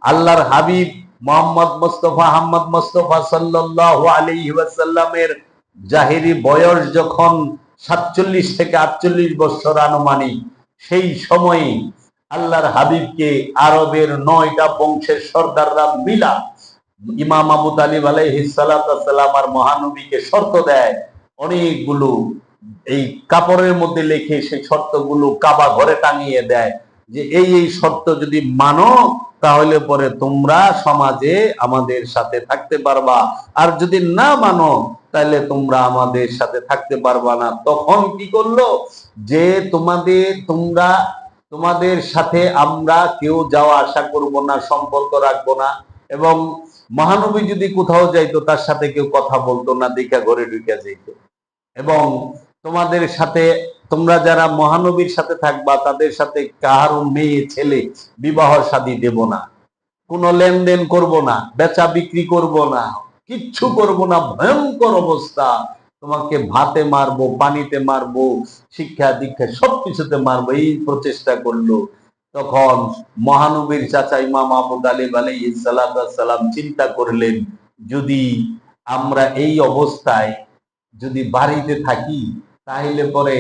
আল্লাহর হাবিব মোহাম্মদ মুস্তাফা সাল্লাল্লাহু আলাইহি ওয়াসাল্লামের জাহেরি বয়স যখন 47 থেকে 48 বছর আনুমানিক, সেই সময়ে আল্লাহর হাবিবকে আরবের 9টা বংশের সর্দাররা মিলা ইমাম আবু তালিব আলাইহিস সালাতু ওয়াস সালাম আর মহানবীকে শর্ত দেয়, অনেকগুলো এই কাপড়ের মধ্যে লিখে সেই শর্তগুলো কাবা ঘরে টাঙিয়ে দেয় যে এই শর্ত যদি মানো তাহলে পরে তোমরা সমাজে আমাদের সাথে থাকতে পারবা, আর যদি না মানো তাহলে তোমরা আমাদের সাথে থাকতে পারবা না। তখন কি করলো যে তোমাদের সাথে আমরা কেউ যাওয়া আসা করব না, সম্পর্ক রাখবো না, এবং মহানবী যদি কোথাও যাইতো তার সাথে কেউ কথা বলতো না, দেখা ঘরে ঢুকে যেত, এবং তোমাদের সাথে তোমরা যারা মহানবীর সাথে থাকবা তাদের সাথে কারো মেয়ে ছেলে বিবাহ শাদী দেব না, কোনো লেনদেন করব না, বেচা বিক্রি করব না, কিচ্ছু করব না, ভয়ঙ্কর অবস্থা, তোমাকে ভাতে মারবো, পানিতে মারবো, শিক্ষা দীক্ষা সবকিছুতে মারবো, এই প্রচেষ্টা করলো। তখন মহানবীর চাচা ইমাম আবু তালিব আলাইহিস সালাতু ওয়াস সালাম চিন্তা করলেন, যদি আমরা এই অবস্থায় যদি বাড়িতে থাকি তাহলে পরে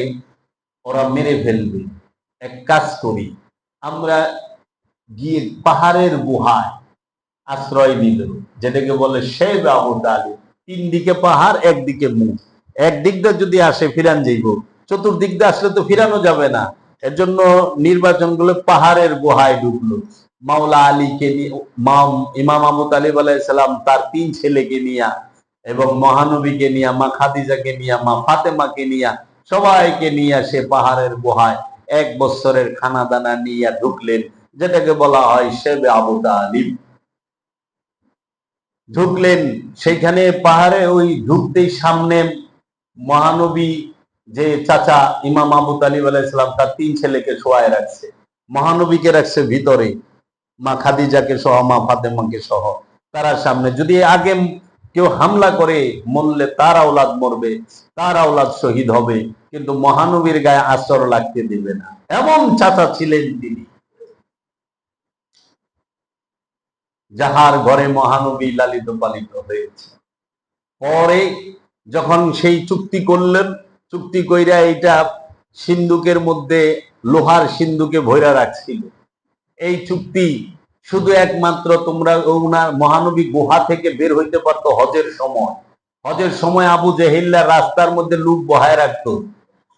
ওরা মেরে ফেলবে। এক কাজ করি, আমরা গিয়ে পাহাড়ের গুহায় আশ্রয় নিল, যেটাকে বলে শেব আবু তালিব। 3 দিকে পাহাড়, একদিকে মুখ, একদিক দিয়ে যদি আসে ফিরান যাইব, চতুর্দিক দিয়ে আসলে তো ফিরানো যাবে না। এর জন্য নির্বাচন গুলো পাহাড়ের গুহায় ঢুকলো। মাওলা আলীকে নিয়ে, ইমাম আবু তালিব আলাইহিস সালাম তার 3 ছেলেকে নিয়ে, এবং মহানবীকে নিয়ে, মা খাদিজাকে নিয়ে, মা ফাতেমাকে নিয়ে, সবাইকে নিয়ে সে পাহাড়ের গুহায় 1 বছরের খানা দানা নিয়ে ঢুকলেন, যেটাকে বলা হয় শেবে আবু তালিব। ঢুকলেন সেখানে পাহাড়ে, ওই ঢুকতেই সামনে মহানবী যে চাচা ইমাম আবু তালিব আলাইহিস সালাম তার 3 ছেলেকে শোয়ায় রাখছে, মহানবীকে রাখছে ভিতরে, মা খাদিজাকে সহ, মা ফাতেমাকে সহ, তারা সামনে। যদি আগে কেউ হামলা করে মরলে তার আওলাদ মরবে, তার আওলাদ শহীদ হবে, কিন্তু মহানবীর গায়ে আচর লাগতে দেবে না, এমন চাচা ছিলেন তিনি, যাহার ঘরে মহানবী লালিত পালিত হয়েছে। পরে যখন সেই চুক্তি করলেন, চুক্তি কইরা এটা সিন্ধুকের মধ্যে, লোহার সিন্ধুকে ভইরা রাখছিল। এই চুক্তি শুধু একমাত্র তোমরা ওনার মহানবী গুহা থেকে বের হইতে পারতো হজের সময়। হজের সময় আবু জেহিল্লা রাস্তার মধ্যে লোক বহায় রাখতো,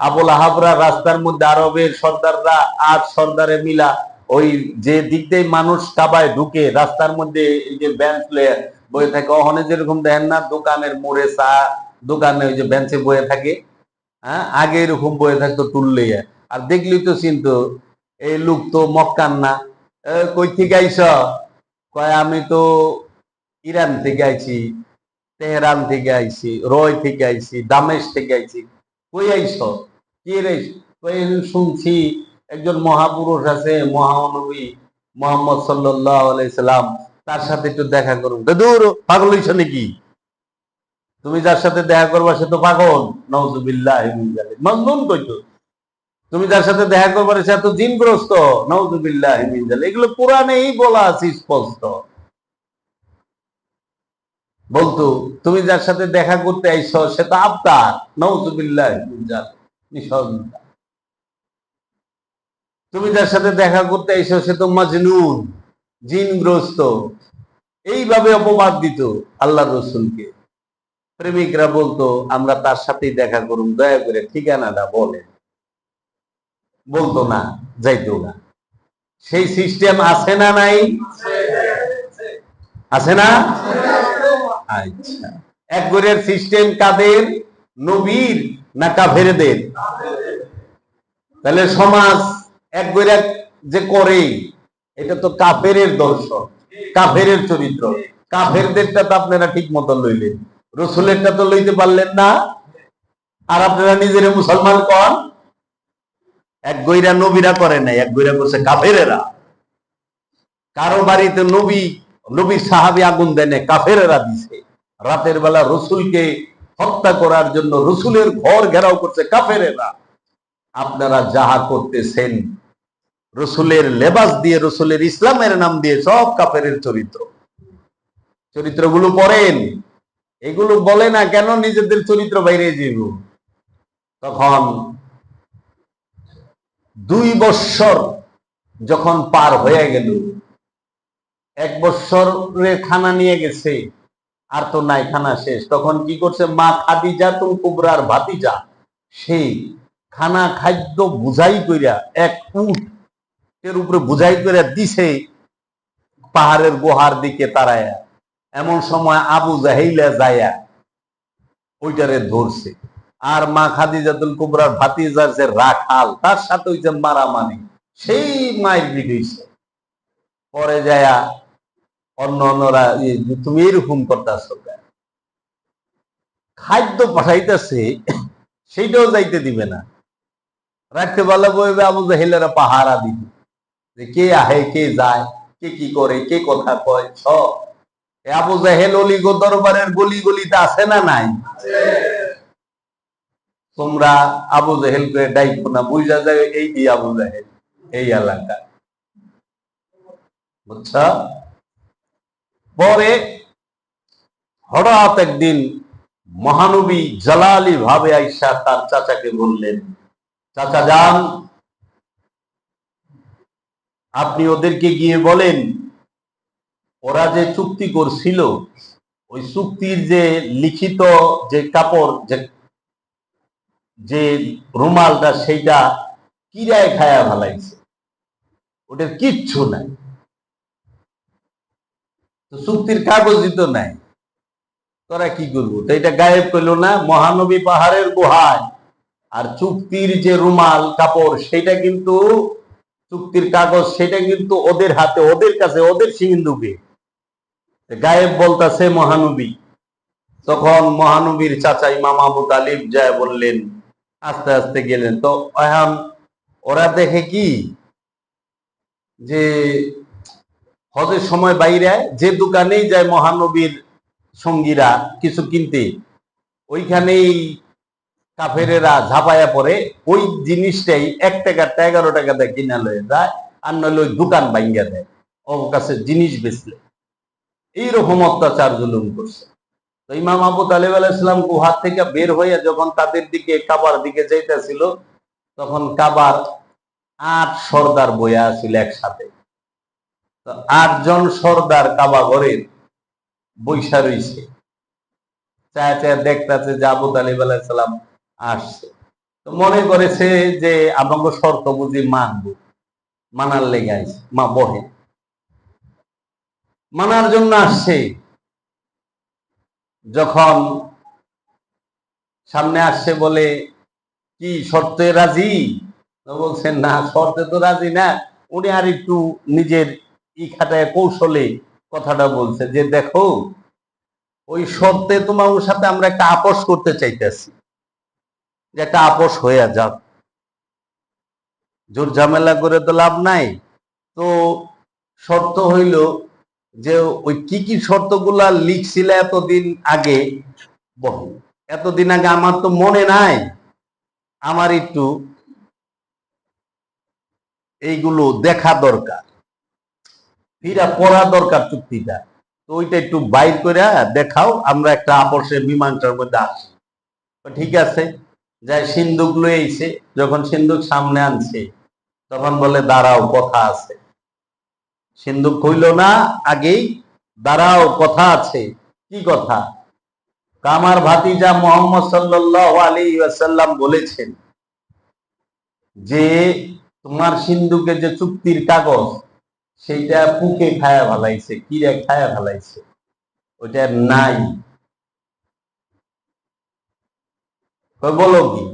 আবুল আহাবরা রাস্তার মধ্যে, আরবের সর্দাররা 8 সর্দারে মিলা ওই যে দিক দিয়ে মানুষ কাবায় ঢুকে রাস্তার মধ্যে এই যে বেঞ্চ লয়ে বয়ে থাকে, ওখানে যেরকম দেখেন না দোকানের মোড়ে চা দোকানে ওই যে বেঞ্চে বয়ে থাকে, হ্যাঁ, আগে এরকম বয়ে থাকতো টুল লইয়া। আর দেখলি তো চিনতো এই লোক তো মক্কান না। কই থেকে আইস? কয় আমি তো ইরান থেকে আইছি, তেহরান থেকে আইছি, রয় থেকে আইছি, দামেশ থেকে আইছি। কই আইস? কি রে? শুনছি একজন মহাপুরুষ আছে, মহানবী মুহাম্মদ সাল্লাল্লাহু আলাইহি সাল্লাম, তার সাথে একটু দেখা করুন। দূর, পাগল হইছ নাকি? তুমি যার সাথে দেখা করবা সে তো পাগল। নাউযুবিল্লাহি মিন যালিক, মাজনুন কইতো। তুমি যার সাথে দেখা করবা সে তো জিনগ্রস্ত। নাউযুবিল্লাহি মিন যালিক। এগুলো কোরআনেই বলা আছে স্পষ্ট। বলতো তুমি যার সাথে দেখা করতে আইছো সে তো আবতার। নাউযুবিল্লাহি মিন যালিক, নিঃসন্দেহ। তুমি যার সাথে দেখা করতে আইছো সে তো মাজনুন, জিনগ্রস্ত। এইভাবে অপবাদ দিত আল্লাহর রাসূলকে। প্রেমিকরা বলতো আমরা তার সাথেই দেখা করুন, দয়া করে ঠিকানাটা বলেন। বলতো না, যাইতো না। সেই সিস্টেম আছে না নাই? আছে না? আচ্ছা, এক গরের সিস্টেম কাদের? নবীর না কাফেরদের? তাহলে সমাজ এক গরে যে করে এটা তো কাফেরের দর্শন, কাফেরের চরিত্র। কাফেরদেরটা তো আপনারা ঠিক মতো লইলেন, রসুলেরটা তো লইতে পারলেন না। আর আপনারা নিজের মুসলমান কন। এক গইরা নবীরা করে নাই, এক গইরা করছে কাফেরেরা। কারো বাড়িতে নবীর সাহাবী আগুন দেনে, কাফেরেরা দিছে। রাতের বেলা রসুলকে হত্যা করার জন্য রসুলের ঘর ঘেরাও করছে কাফেরেরা। আপনারা যাহা করতেছেন রসুলের লেবাস দিয়ে, রসুলের ইসলামের নাম দিয়ে সব কাফেরের চরিত্রগুলো পড়েন। এগুলো বলে না কেন নিজেদের চরিত্র বাইরে যাইব। তখন 2 বৎসর যখন পার হয়ে গেল, 1 বৎসরের খানা নিয়ে গেছে, আর তো নাই, খানা শেষ। তখন কি করছে, মা খাদিজা তুল কুবরার ভাতিজা সেই খানা খাদ্য বুঝাই কইরা 1 উট এর উপরে বুঝাই কইরা দিছে পাহাড়ের গুহার দিকে তারায়া। এমন সময় আবু জাহিলা যায়া ওইটারে ধরছে। আর মা খাদিজাতুল কুবরার ভাতিজার যে রাখাল, তার সাথে ওই যে মারামারি, সেই মায়ের বিড়িছে। পরে যায়া অন্যরা তুমি এরকম করতেছ, খাদ্য পাঠাইতেছে সেইটাও যাইতে দিবে না, রাখতে পারলে বলবে আবু জাহিলেরা পাহারা দিবে, যে কে আহে কে যায়, কে কি করে, কে কথা কয় সব। আবু জাহেল অলিগো দরবারের গলি গলিতে আছে না নাই? তোমরা আবু জাহেল করে ডাইকো না, বুঝা যায় এই কি আবু জাহেল এই এলাকা, বুঝছ? পরে হঠাৎ একদিন মহানবী জালালি ভাবে আইসা তার চাচাকে বললেন, চাচা যান, আপনি ওদেরকে গিয়ে বলেন ওরা যে চুক্তি করছিল, ওই চুক্তির যে লিখিত যে কাপড়, যে রুমালটা, সেইটা কিরায় খায়া ভালাইছে, ওটার কিচ্ছু নাই, তো চুক্তির কাগজই তো নাই, তোরা কি করবো? তো এটা গায়েব করলো না মহানবী পাহাড়ের গুহায়, আর চুক্তির যে রুমাল কাপড় সেটা কিন্তু, চুক্তির কাগজ সেটা কিন্তু ওদের হাতে, ওদের কাছে, ওদের সিন্ধুকে গায়েব বলতাছে মহানবী। তখন মহানবীর চাচা ইমাম আবু তালিব যায় বললেন, আস্তে আস্তে গেলেন। তো এখন ওরা দেখে কি, যে হজের সময় বাইরে যে দোকানেই যায় মহানবীর সঙ্গীরা কিছু কিনতে, ওইখানেই কাফেরেরা ঝাঁপাইয়া পড়ে, ওই জিনিসটাই 1 টাকা 11 টাকা দিয়ে কিনা লয়ে যায়, আর নইলে ওই দোকান ভাঙ্গা দেয় ওর কাছে জিনিস বেচলে। এইরকম অত্যাচার জুলুম করছে। তো ইমাম আবু তালেব আলাইহিস সালাম গুহা থেকে বের হইয়া যখন তাদের দিকে, কাবার দিকে যাইতেছিল, তখন কাবার 8 সর্দার বইয়া ছিল একসাথে। তো 8 জন সর্দার কাবা ঘরে বৈশা রইছে, চায় চায় দেখতেছে যে আবু তালেব আলাইহিস সালাম আসছে। তো মনে করেছে যে আমাকে শর্ত বুঝি মানবো, মানার লেগে আসছে, মা বহে মানার জন্য আসছে। যখন সামনে আসছে বলে, কি শর্তে রাজি? বলছেন না, শর্তে তো রাজি না। উনি আর একটু নিজের খাটায় কৌশলে কথাটা বলছে, যে দেখো ওই শর্তে তোমার সাথে আমরা একটা আপোষ করতে চাইতেছি, যে একটা আপোষ হয়ে যাক, জোর ঝামেলা করে তো লাভ নাই। তো শর্ত হইল যে ওই কি কি শর্তগুলা লিখছিল এতদিন আগে, এতদিন আগে আমার তো মনে নাই, আমার একটু এইগুলো দেখা দরকার, ফিরা পড়া দরকার চুক্তিটা। তো ওইটা একটু বাইর করে দেখাও, আমরা একটা আপোষের মীমাংসার মধ্যে আসি। ঠিক আছে, যাই সিন্ধুক লয়ে আইছে। যখন সিন্ধুক সামনে আনছে, তখন বলে দাঁড়াও, কথা আছে। সিন্ধুক হইল না আগেই, দাঁড়াও, কথা আছে। কি কথা? আমার ভাতিজা মুহাম্মদ সাল্লাল্লাহু আলাইহি ওয়াসাল্লাম বলেছেন যে তোমার সিন্ধুকে যে চুক্তির কাগজ, সেইটা পুকে খায়া ভালাইছে, কিরে খায়া ভালাইছে, ওইটা নাই। বলো কি?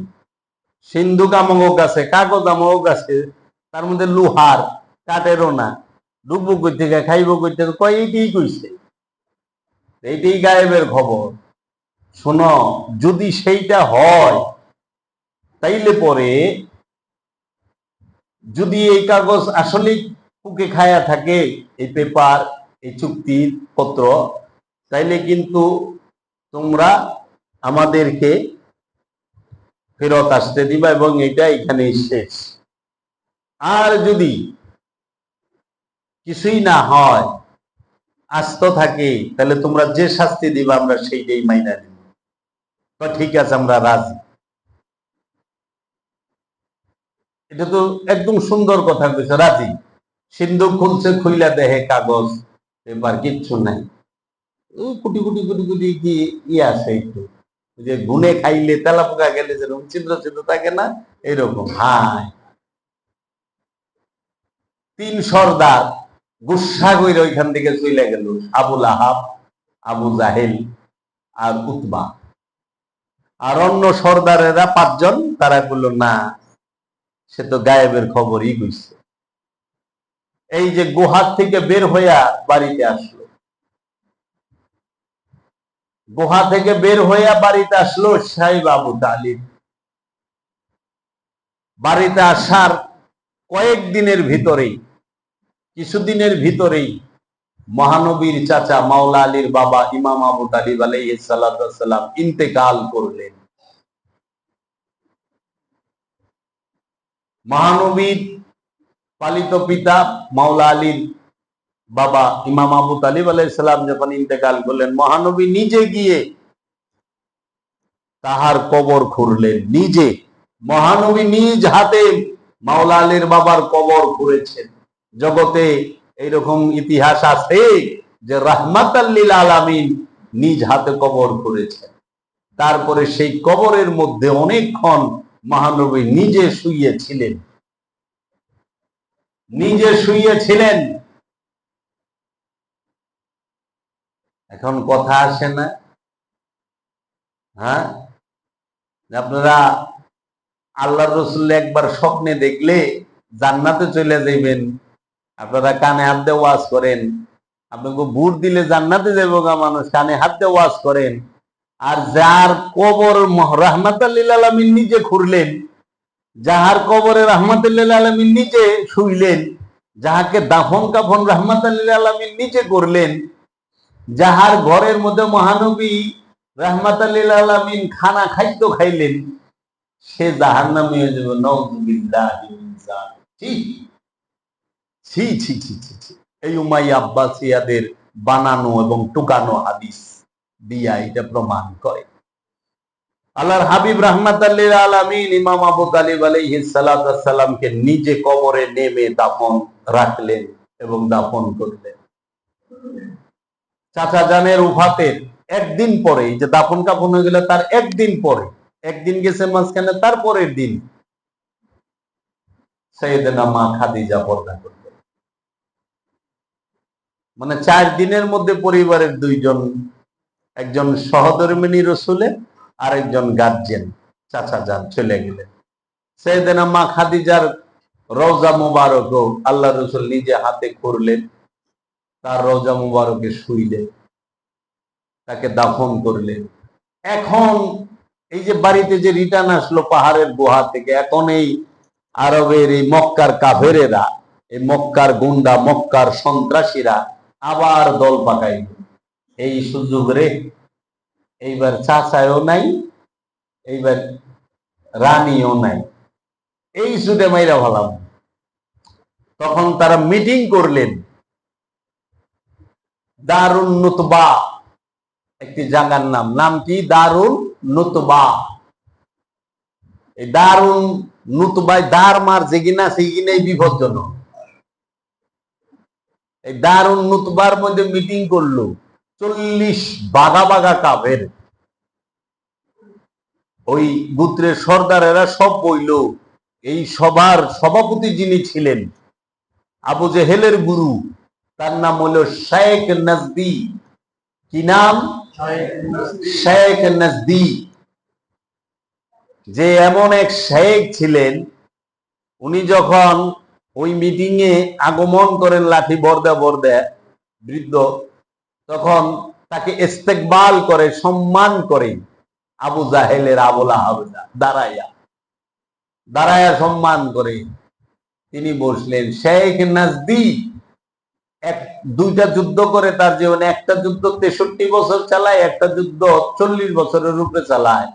সিন্ধুক আমগো কাছে, কাগজ আমগো কাছে, তার মধ্যে লোহার, কাঠেরও না, ডুববো কই থেকে, খাইবো কই থেকে, কয় এইটাই কইছে, এইটাই গায়েবের খবর। শোনো, যদি সেইটা হয়, তাইলে পরে যদি এই কাগজ আসলে পুকে খায়া থাকে, এই পেপার, এই চুক্তির পত্র, তাইলে কিন্তু তোমরা আমাদেরকে ফেরত আসতে দিবা, এবং এটা এখানেই শেষ। আর যদি কিছুই না হয়, আস্ত থাকে, তাহলে তোমরা যে শাস্তি দিবা আমরা সেইটাই মাইনা নিব। ঠিক আছে, আমরা রাজি। এটা তো একদম সুন্দর কথা কইছে, রাজি। সিন্ধুক খুলছে, খুইলা দেহে কাগজ পেপার কিচ্ছু নাই। কোটি কোটি কোটি কোটি কি আছে একটু, যে গুনে খাইলে তেলা পোকা গেলে যেরকম ছিদ্র ছিদ্র থাকে না, এরকম। হায়, 3 সর্দার গুসা কইরা ওইখান থেকে চলে গেল, আবুল আহাব, আবু জাহেল আর উতবা। আর অন্য সর্দারেরা 5 জন, তারা বলল না, সে তো গায়েবের খবরই কইছে। এই যে গুহা থেকে বের হইয়া বাড়িতে আসলো, গুহা থেকে বের হইয়া বাড়িতে আসলো সাহেব আবু তালিব। বাড়িতে আসার কয়েকদিনের ভিতরেই, কিছুদিনের ভিতরেই মহানবীর চাচা মাওলা আলীর বাবা ইমাম আবু তালিব আলাইহিস সালাতু ওয়াস সালাম ইন্তেকাল করলেন। মহানবীর পালিত পিতা মাওলা আলীর বাবা ইমাম আবু তালিব আলাইহিস সালাম যখন ইন্তেকাল করলেন, মহানবী নিজে গিয়ে তাহার কবর খুঁড়লেন। নিজে মহানবী নিজ হাতে মাওলা আলীর বাবার কবর খুঁড়েছেন। জগতে এইরকম ইতিহাস আছে যে রাহমাতাল লিল আলামিন নিজ হাতে কবর খুঁড়েছেন। তারপরে সেই কবরের মধ্যে অনেকক্ষণ মহানবী নিজে শুইয়েছিলেন, নিজে শুইয়েছিলেন। এখন কথা আসে না? হ্যাঁ, আপনারা আল্লাহর রাসূল একবার স্বপ্নে দেখলে জান্নাতে চলে যাইবেন, আপনারা কানে হাত দিয়ে ওয়াজ করেন, আপনাকে বুট দিলে জান্নাতে যাইব গা মানুষ, কানে হাত দিয়ে ওয়াজ করেন। আর যার কবর রাহমাতাল লিল আলামিন নিজে খুঁড়লেন, যাহার কবরে রাহমাতুল লিল আলামিন নিজে শুইলেন, যাহাকে দাফন কাফন রাহমাতুল লিল আলামিন নিজে করলেন, যাহার ঘরের মধ্যে মহানবী রাহমাতুল লিল আলামিন খানা খাদ্য খাইলেন, সে জাহান্নামী হয়ে যাবে। নাউযুবিল্লাহি মিন যালিক। ছি ছি ছি ছি ছি। এই উমাইয়া আব্বাসিয়াদের বানানো এবং টুকানো হাদিস দিয়া এটা প্রমাণ করে। আল্লাহর হাবিব রাহমাতাল লিল আলামিন ইমাম আবু তালিব আলাইহিস সালাতু ওয়াস সালামকে নিজে কবরে নেমে দাফন রাখলেন এবং দাফন করলেন। চাচা জানের উফাতের একদিন পরে, যে দাফন কাফন হয়ে গেল তার একদিন পরে, একদিন গেছে মাঝখানে, তার পরের দিন সাইয়েদনা মা খাদিজা পর্দা করলেন। মানে 4 দিনের মধ্যে পরিবারের 2 জন, একজন সহধর্মিণী রসুলের আর একজন গার্জিয়ান চাচা যান চলে গেলেন। সাইয়েদনা মা খাদিজার রওজা মুবারক আল্লাহ রসুল নিজে হাতে খুঁড়লেন, তার রওজা মুবারকে শুইলেন, তাকে দাফন করলেন। এখন এই যে বাড়িতে যে রিটার্ন আসলো পাহাড়ের গুহা থেকে, এখন এই আরবের এই মক্কার কাফেরেরা, এই মক্কার গুন্ডা, মক্কার সন্ত্রাসীরা আবার দল পাকাইল। এই সুযোগ রে, এইবার চাচাও নাই, এইবার রানীও নাই, এই সুদে মাইরা ভালাম। তখন তারা মিটিং করলেন দারুন নুতবা, একটি জায়গার নাম কি? দারুন নুতবা। এই দারুন নুতবায় দার মার যেগিনা সেগিনাই বিপজ্জনক। এই দারুন নুতবার মধ্যে মিটিং করলো 40 বাঘা বাঘা কাফের। ওই গোত্রের সর্দারেরা সব বইল। এই সভার সভাপতি যিনি ছিলেন আবু জেহেলের গুরু, তার নাম হলো শেখ নাজদি। কি নাম? শেখ নাজদি। যে এমন এক শেখ ছিলেন, উনি যখন ওই মিটিং এ আগমন করেন লাঠি বর্দা বর্দা বৃদ্ধ, তখন তাকে ইস্তেকবাল করে, সম্মান করে আবু জাহেলের আবুল আহাব দাঁড়াইয়া দাঁড়াইয়া সম্মান করে তিনি বসলেন। শেখ নাজদি 2টা যুদ্ধ করে তার জীবনে, একটা যুদ্ধ 63 বছর চালায়, একটা যুদ্ধ 40 বছরের উপরে চালায়।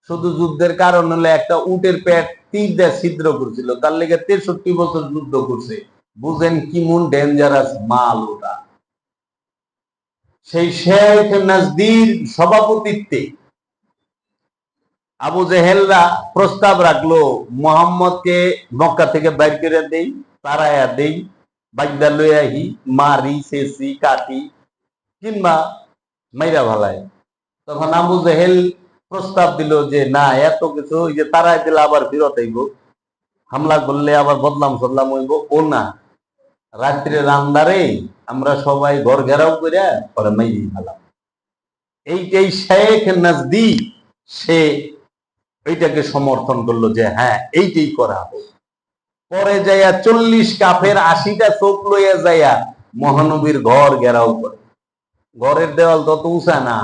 শুধু যুদ্ধের কারণ হলে একটা উটের পেট তীর দিয়ে ছিদ্র করছিল, তার লেগে 63 বছর যুদ্ধ করছে। বুঝেন কিমন ডেঞ্জারাস মাল ওটা। সেই শেখ নাজদির সভাপতিত্বে আবু জেহেলরা প্রস্তাব রাখলো, মোহাম্মদকে মক্কা থেকে বাইর করে দেই, তারায়া দেই, বাইদা লই আহি, মারি শেষি কাটি কিংবা মাইরা ভালাই। তখন আবু জেহেল প্রস্তাব দিল যে না, এত কিছু ওই যে তারাই দিলে আবার ফিরত আইব, হামলা করলে আবার বদলাম সদলাম হইব, ও না, রাত্রে রান্দারে আমরা সবাই ঘর ঘেরাও করে পরে মাইরি ফেলাম। এই শেখ নাজদি সে এইটাকে সমর্থন করলো যে হ্যাঁ এইটাই করা হোক। পরে যাইয়া 40 কাফের 80টা চোখ লইয়া যাইয়া মহানবীর ঘর ঘেরাও করে। ঘরের দেওয়াল তত উঁচা না,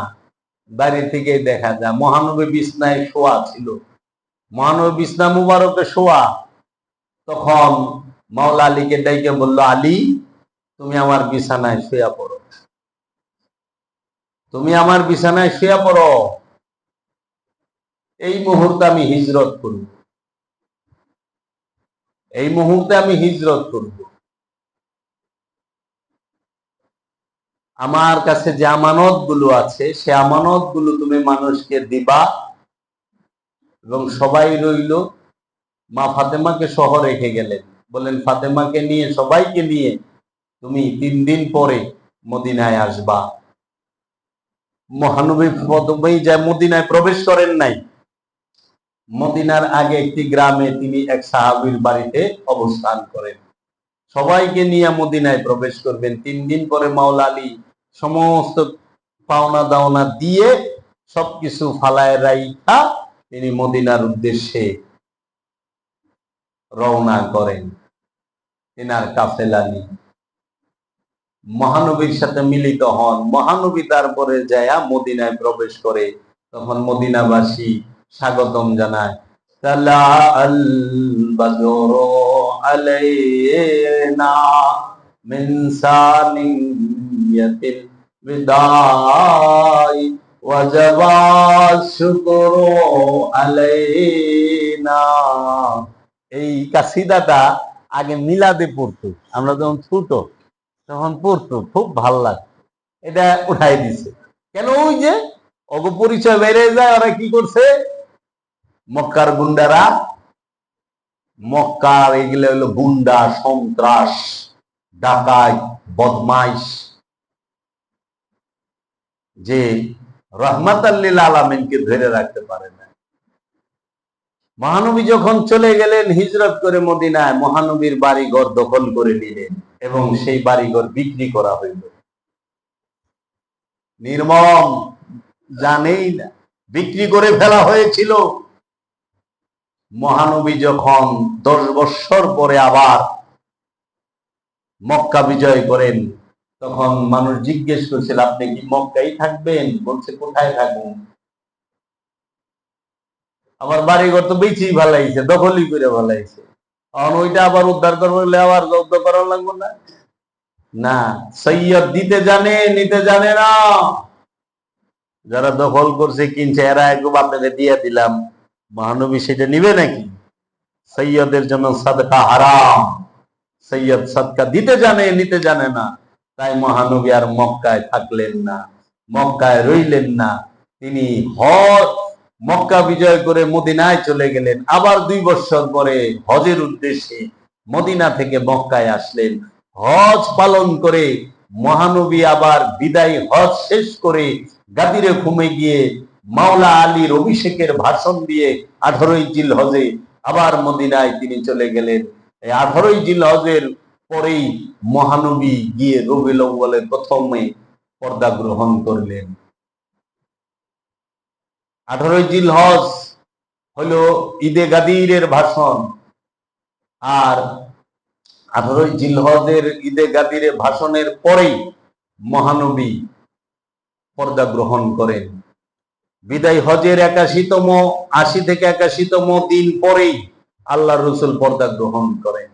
বাড়ি থেকে দেখা যায়। মহানবী বিছনায় শোয়া ছিল, মহানবী বিছনা মুবারকে শোয়া। তখন মাওলা আলীকে ডাইকে বলল, আলী তুমি আমার বিছানায় শুয়া পড়ো, তুমি আমার বিছানায় শুয়া পড়ো, এই মুহূর্তে আমি হিজরত করব, এই মুহূর্তে আমি হিজরত করব। আমার কাছে যে আমানত গুলো আছে সে আমানত গুলো তুমি মানুষকে দিবা। এবং সবাই রইল, মা ফাতেমাকে সহ রেখে গেলেন, বলেন ফাতেমাকে নিয়ে সবাইকে নিয়ে তুমি 3 দিন পরে মদিনায় আসবা। মহানবী প্রথমেই যায় মদিনায় প্রবেশ করেন নাই, মদিনার আগে একটি গ্রামে তিনি এক সাহাবীর বাড়িতে অবস্থান করেন। সবাইকে নিয়ে মদিনায় প্রবেশ করবেন। 3 দিন পরে মাওলা আলী সমস্ত পাওনা দাওনা দিয়ে সবকিছু ফালায় রাইখা তিনি মদিনার উদ্দেশ্যে রওনা করেন। তিনার কাফেলা নিয়ে মহানবীর সাথে মিলিত হন। মহানবী তারপরে যায়া মদিনায় প্রবেশ করে। তখন মদিনাবাসী স্বাগতম জানায়, তালা আল বদরু আলাইনা মিন সানিয়াতিল বিদাই ওয়াজাবা শুকরু আলাইনা। এই কাসিদাটা আগে মিলাদে পড়তো, আমরা যখন ছোট তখন পড়তো, খুব ভাল লাগে। এটা উঠাই দিছে কেন? ওই যে অগ পরিচয় বেড়ে যায়, ওরা কি করছে, মক্কার গুন্ডারা, মক্কার এগুলো হলো গুন্ডা, সন্ত্রাস, ডাকাত, বদমাইশ, যে রহমাতাল লিল আলামিনকে ধরে রাখতে পারে না। মহানবী যখন চলে গেলেন হিজরত করে মদিনায়, মহানবীর বাড়িঘর দখল করে নিলেন এবং সেই বাড়িঘর বিক্রি করা হইল। নির্মম, জানেই না বিক্রি করে ফেলা হয়েছিল। মহানবী যখন 10 বৎসর পরে আবার মক্কা বিজয় করেন, তখন মানুষ জিজ্ঞেস করছিল আপনি কি মক্কাই থাকবেন? বলছে কোথায় থাকবেন, আমার বাড়িঘর তো বেচেই ফেলাইছে, দখলই করে ফেলাইছে, কারণ ওইটা আবার উদ্ধার করবে, আবার জব্দ করা লাগবে না। না, সৈয়দ দিতে জানে, নিতে জানে না। যারা দখল করছে, কিনছে, এরা একদম আপনাকে দিয়ে দিলাম, মহানবী সেটা নিবে নাকি? সৈয়দের জন্য সাদকা হারাম। সৈয়দ সাদকা দিতে জানে, নিতে জানে না। তাই মহানবী আর মক্কায় থাকলেন না, মক্কায় রইলেন না। তিনি মক্কা বিজয় করে মদিনায় চলে গেলেন। আবার 2 বৎসর পরে হজের উদ্দেশ্যে মদিনা থেকে মক্কায় আসলেন। হজ পালন করে মহানবী আবার বিদায় হজ শেষ করে গাদিরে ঘুমে গিয়ে মাওলা আলীর অভিষেকের ভাষণ দিয়ে 18ই জিলহজে আবার মদিনায় তিনি চলে গেলেন। এই 18ই জিলহজের পরেই মহানবী গিয়ে রবিউল আউয়ালের প্রথমে পর্দা গ্রহণ করলেন। 18ই জিলহজ হলো ঈদে গাদিরের ভাষণ, আর 18ই জিলহজের ঈদে গাদিরের ভাষণের পরেই মহানবী পর্দা গ্রহণ করেন। বিদায় হজের 80 থেকে 81তম দিন পরেই আল্লাহর রাসূল পর্দা গ্রহণ করেন।